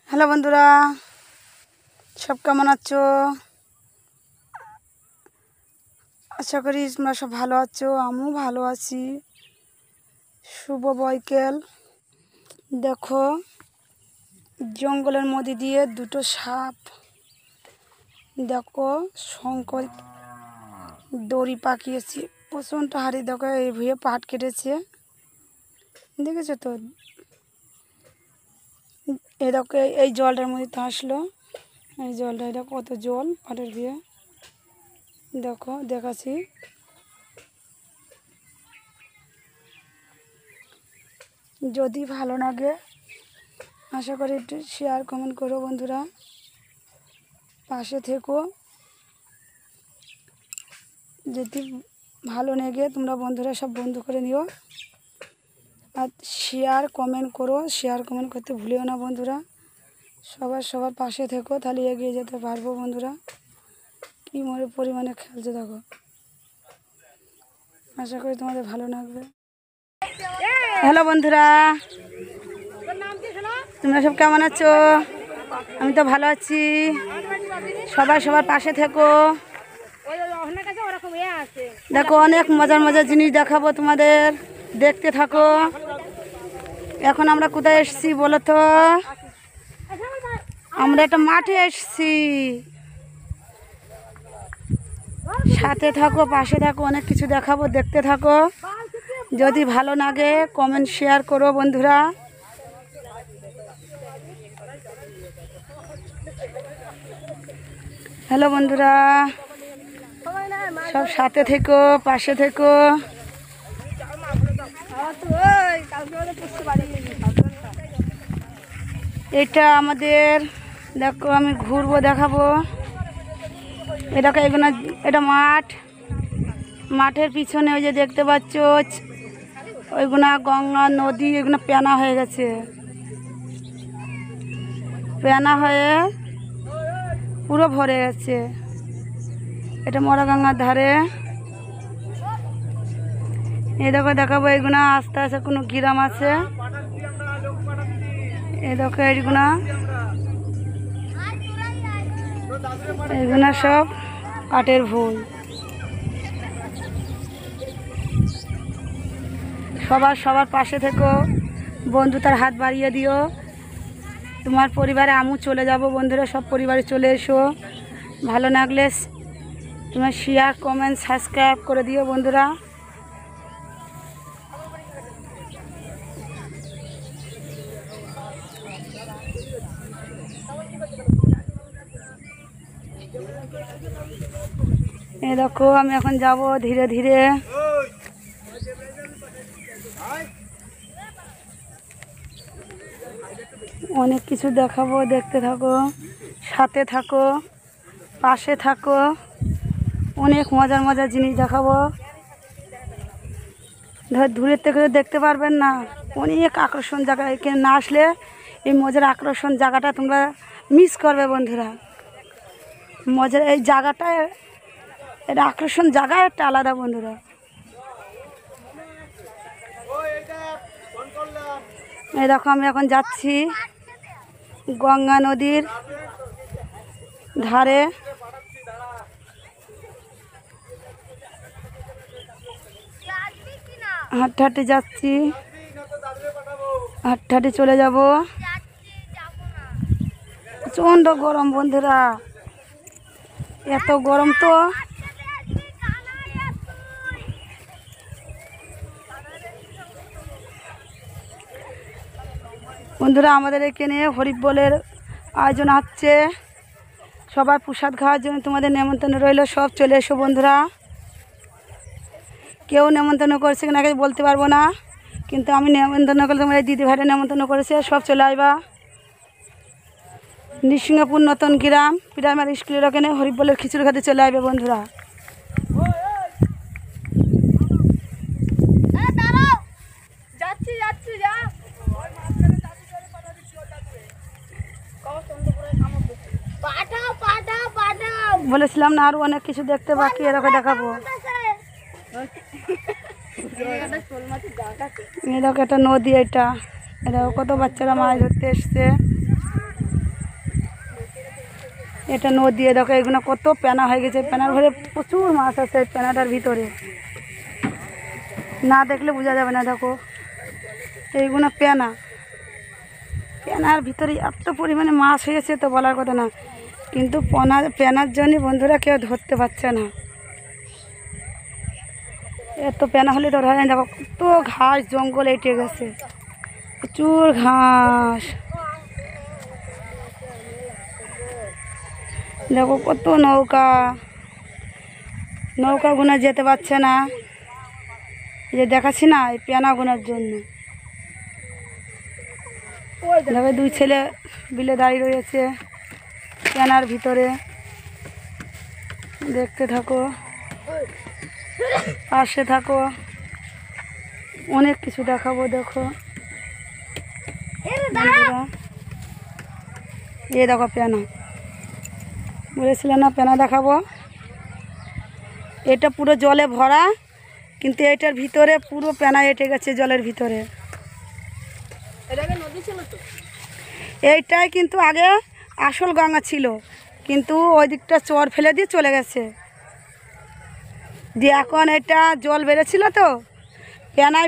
Hello বন্ধুরা, সব কেমন আছো? আশা করি তোমরা সব ভালো আছো। আমিও ভালো আছি। শুভ বৈকাল। দেখো, জঙ্গলের মধ্যে দিয়ে দুটো সাপ, দেখো শঙ্কর দড়ি পাকিয়েছে, প্রচণ্ড হাড়ি। দেখো এই ভুঁয়ে পাট কেটেছে, দেখেছো তো? এই দেখো এই জলটার মধ্যে তো আসলো, এই জলটা, এটা কত জল পাটের ভুঁয়ে, দেখো দেখাচ্ছি। যদি ভালো লাগে আশা করি একটু শেয়ার কমেন্ট করো বন্ধুরা, পাশে থেকো। যদি ভালো লাগে তোমরা বন্ধুরা সব বন্ধ করে নিও, আর শেয়ার কমেন্ট করো। শেয়ার কমেন্ট করতে ভুলিও না বন্ধুরা। সবার পাশে থেকো, তাহলে এগিয়ে যেতে পারবো বন্ধুরা। কী পরিমাণে খেলছে দেখো, আশা করি তোমাদের ভালো লাগবে। হ্যালো বন্ধুরা, তোমরা সব কেমন আছো? আমি তো ভালো আছি। সবার পাশে থেকো। দেখো, অনেক মজার জিনিস দেখাবো তোমাদের, দেখতে থাকো। এখন আমরা কোথায় এসেছি বলো তো? আমরা একটা মাঠে এসেছি। সাথে থাকো, পাশে থাকো, অনেক কিছু দেখাবো, দেখতে থাকো। যদি ভালো লাগে কমেন্ট শেয়ার করো বন্ধুরা। হ্যালো বন্ধুরা, সব সাথে থেকো, পাশে থেকো। এটা আমাদের, দেখো আমি ঘুরবো, দেখাবো। এগুলো, এটা মাঠের পিছনে ওই যে দেখতে পাচ্ছ, ওইগুলা গঙ্গা নদী, এগুলো পেনা হয়ে গেছে, পেনা হয়ে পুরো ভরে গেছে। এটা মরা গঙ্গার ধারে। এই দেখো দেখাবো, এইগুলা আস্তে আস্তে কোনো গ্রাম আছে। এই দেখো এইগুলা সব কাঠের ভুল। সবার পাশে থেকো, বন্ধু তার হাত বাড়িয়ে দিও। তোমার পরিবারে আমিও চলে যাব বন্ধুরা, সব পরিবারে চলে এসো। ভালো লাগলে তোমার শেয়ার কমেন্ট সাবস্ক্রাইব করে দিও বন্ধুরা। এই দেখো, আমি এখন যাব ধীরে ধীরে। অনেক কিছু দেখাবো, দেখতে থাকো, সাথে থাকো, পাশে থাকো। অনেক মজার জিনিস দেখাবো। দূরের থেকে দেখতে পারবেন না, অনেক আকর্ষণ জায়গা। এখানে না আসলে এই মজার আকর্ষণ জায়গাটা তোমরা মিস করবে বন্ধুরা। মজার এই জায়গাটা, এটা আকর্ষণ জায়গা একটা আলাদা বন্ধুরা। এই দেখো, আমি এখন যাচ্ছি গঙ্গা নদীর ধারে। হাঁটতে যাচ্ছি, হাঁটতে চলে যাব। প্রচণ্ড গরম বন্ধুরা, এত গরম তো। বন্ধুরা, আমাদের এখানে হরিবোলের আয়োজন হচ্ছে, সবাই প্রসাদ খাওয়ার জন্য তোমাদের নেমন্তন্ন রইল। সব চলে এসো বন্ধুরা। কেউ নেমন্তন্ন করছে কিনা বলতে পারবো না, কিন্তু আমি নেমন্তন্ন করলে তোমার এই দিদি ভাইরা নেমন্তন্ন করেছে, সব চলে আসবা। নৃসিংহপুর নতুন গ্রাম প্রাইমারি স্কুলের ওখানে হরিবোলের খিচুড়ি খেতে চলে আসবে বন্ধুরা। বলেছিলাম না, আরো অনেক কিছু দেখতে বাকি, এরকম দেখাবো। এই দেখো একটা নদী, এটা কত বাচ্চারা মাছ ধরতে এসছে। এটা নদী, দেখো এগুলো কত পেনা হয়ে গেছে, পেনার ঘরে প্রচুর মাছ আছে পেনাটার ভিতরে, না দেখলে বোঝা যাবে না। দেখো এইগুলো পেনা, পেনার ভিতরে এত পরিমাণে মাছ হয়েছে তো বলার কথা না, কিন্তু পেনার জন্য বন্ধুরা কেউ ধরতে পারছে না। এত পেনা হলে ধরা যায়। দেখো কত ঘাস জঙ্গল এঁটে গেছে, প্রচুর ঘাস। দেখো কত নৌকা গুনা যেতে পারছে না, যে দেখাচ্ছি না এই পেনা গোনার জন্য। দেখো দুই ছেলে বিলে দাঁড়িয়ে রয়েছে পেনার ভিতরে, দেখতে থাকো, পাশে থাকো, অনেক কিছু দেখাবো। দেখো এ দেখো পেনা, বলেছিলাম না পেনা দেখাবো। এটা পুরো জলে ভরা, কিন্তু এটার ভিতরে পুরো পেনা এঁটে গেছে জলের ভিতরে। এইটাই কিন্তু আগে আসল গঙ্গা ছিল, কিন্তু ওই দিকটা চর ফেলে দিয়ে চলে গেছে, দিয়ে এখন এটা জল বেড়েছিল তো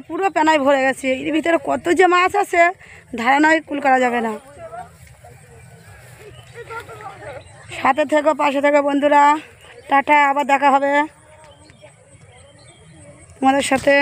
পুরো পেনায় ভরে গেছে। এর ভিতরে কত যে মাছ আছে ধারণায় কুল করা যাবে না। সাথে থেকো, পাশে থেকো বন্ধুরা। টাটা, আবার দেখা হবে তোমাদের সাথে।